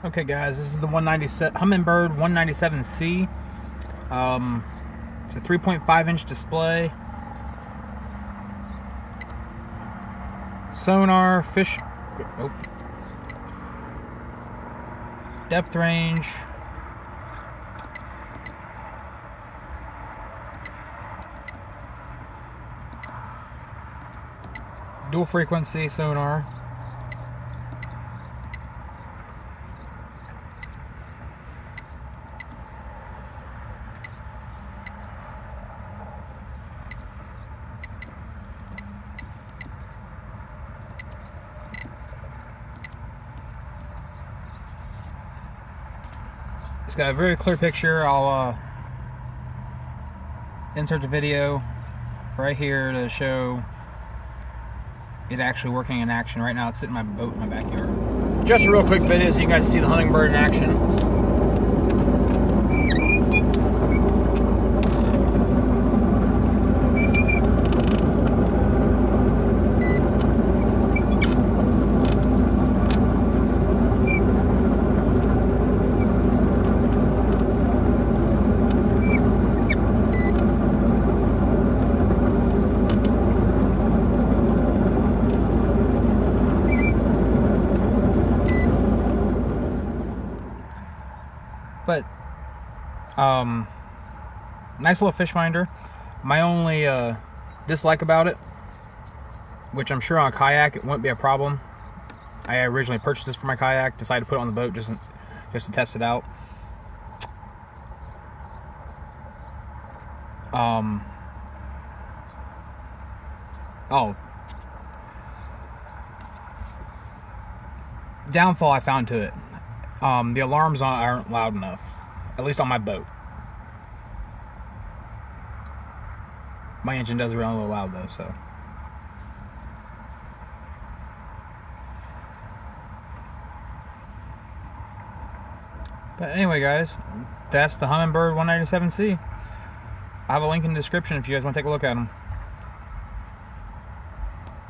Okay guys, this is the Humminbird 197C. It's a 3.5-inch display. Sonar, fish, depth range, dual frequency sonar. It's got a very clear picture. I'll insert the video right here to show it actually working in action. Right now it's sitting in my boat in my backyard. Just a real quick video so you guys see the Humminbird in action. But nice little fish finder. My only dislike about it, which I'm sure on a kayak it wouldn't be a problem. I originally purchased this for my kayak, decided to put it on the boat just to test it out. Downfall I found to it. The alarms aren't loud enough, at least on my boat. My engine does run a little loud though, so. But anyway guys, that's the Humminbird 197C. I have a link in the description if you guys want to take a look at them.